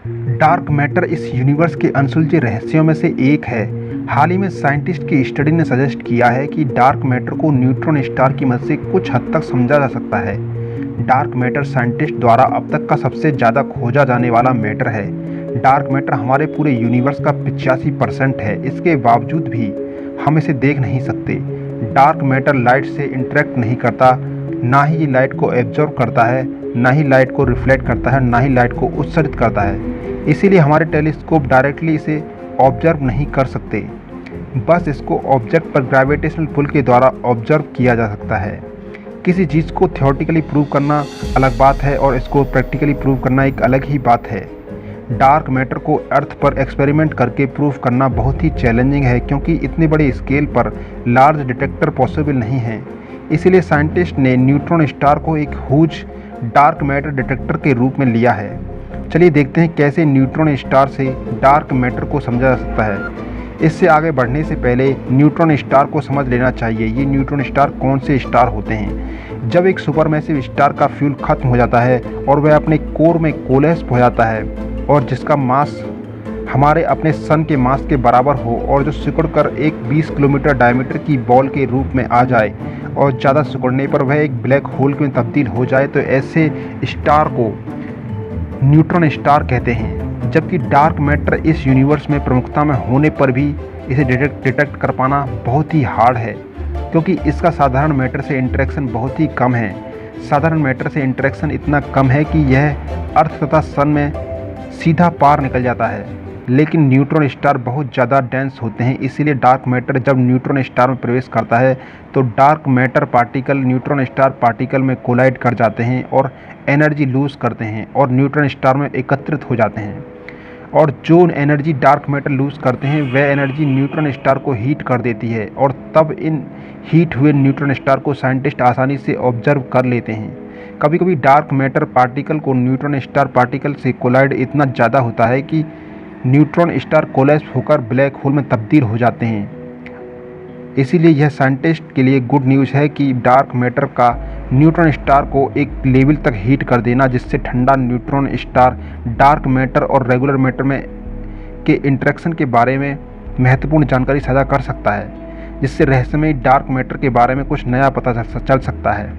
Dark matter इस universe के अनसुलझे रहस्यों में से एक है। हाल ही में साइंटिस्ट की स्टडी ने सजेस्ट किया है कि डार्क मैटर को न्यूट्रॉन स्टार की मदद से कुछ हद तक समझा जा सकता है। डार्क मैटर साइंटिस्ट द्वारा अब तक का सबसे ज़्यादा खोजा जाने वाला मैटर है। डार्क मैटर हमारे पूरे यूनिवर्स का 85% है। इसके बावजूद भी हम इसे देख नहीं सकते। डार्क मैटर लाइट से इंटरेक्ट नहीं करता, ना ही ये लाइट को एब्जॉर्ब करता है, ना ही लाइट को रिफ्लेक्ट करता है, ना ही लाइट को उत्सर्जित करता है। इसीलिए हमारे टेलीस्कोप डायरेक्टली इसे ऑब्जर्व नहीं कर सकते। बस इसको ऑब्जेक्ट पर ग्रेविटेशनल पुल के द्वारा ऑब्जर्व किया जा सकता है। किसी चीज़ को थ्योरेटिकली प्रूव करना अलग बात है और इसको प्रैक्टिकली प्रूव करना एक अलग ही बात है। डार्क मैटर को अर्थ पर एक्सपेरिमेंट करके प्रूव करना बहुत ही चैलेंजिंग है, क्योंकि इतने बड़े स्केल पर लार्ज डिटेक्टर पॉसिबल नहीं है। इसीलिए साइंटिस्ट ने न्यूट्रॉन स्टार को एक ह्यूज डार्क मैटर डिटेक्टर के रूप में लिया है। चलिए देखते हैं कैसे न्यूट्रॉन स्टार से डार्क मैटर को समझा जा सकता है। इससे आगे बढ़ने से पहले न्यूट्रॉन स्टार को समझ लेना चाहिए। ये न्यूट्रॉन स्टार कौन से स्टार होते हैं? जब एक सुपरमैसिव स्टार का फ्यूल खत्म हो जाता है और वह अपने कोर में कोलैप्स हो जाता है, और जिसका मास हमारे अपने सन के मास के बराबर हो, और जो सिकुड़कर एक 20 किलोमीटर डायमीटर की बॉल के रूप में आ जाए, और ज़्यादा सिकुड़ने पर वह एक ब्लैक होल में तब्दील हो जाए, तो ऐसे स्टार को न्यूट्रॉन स्टार कहते हैं। जबकि डार्क मैटर इस यूनिवर्स में प्रमुखता में होने पर भी इसे डिटेक्ट कर पाना बहुत ही हार्ड है, क्योंकि इसका साधारण मैटर से इंटरेक्शन बहुत ही कम है। साधारण मैटर से इंटरेक्शन इतना कम है कि यह अर्थ तथा सन में सीधा पार निकल जाता है। लेकिन न्यूट्रॉन स्टार बहुत ज़्यादा डेंस होते हैं, इसीलिए डार्क मैटर जब न्यूट्रॉन स्टार में प्रवेश करता है तो dark matter particle neutron star particle में कोलाइड कर जाते हैं और एनर्जी लूज़ करते हैं और न्यूट्रॉन स्टार में एकत्रित हो जाते हैं। और जो एनर्जी डार्क मैटर लूज़ करते हैं वह एनर्जी न्यूट्रॉन स्टार को हीट कर देती है, और तब इन हीट हुए न्यूट्रॉन स्टार को साइंटिस्ट आसानी से ऑब्जर्व कर लेते हैं। कभी कभी डार्क मैटर पार्टिकल को न्यूट्रॉन स्टार पार्टिकल से कोलाइड इतना ज़्यादा होता है कि न्यूट्रॉन स्टार कोलैप्स होकर ब्लैक होल में तब्दील हो जाते हैं। इसीलिए यह साइंटिस्ट के लिए गुड न्यूज़ है कि डार्क मैटर का न्यूट्रॉन स्टार को एक लेवल तक हीट कर देना, जिससे ठंडा न्यूट्रॉन स्टार डार्क मैटर और रेगुलर मैटर में के इंटरेक्शन के बारे में महत्वपूर्ण जानकारी साझा कर सकता है, जिससे रहस्यमय डार्क मैटर के बारे में कुछ नया पता चल सकता है।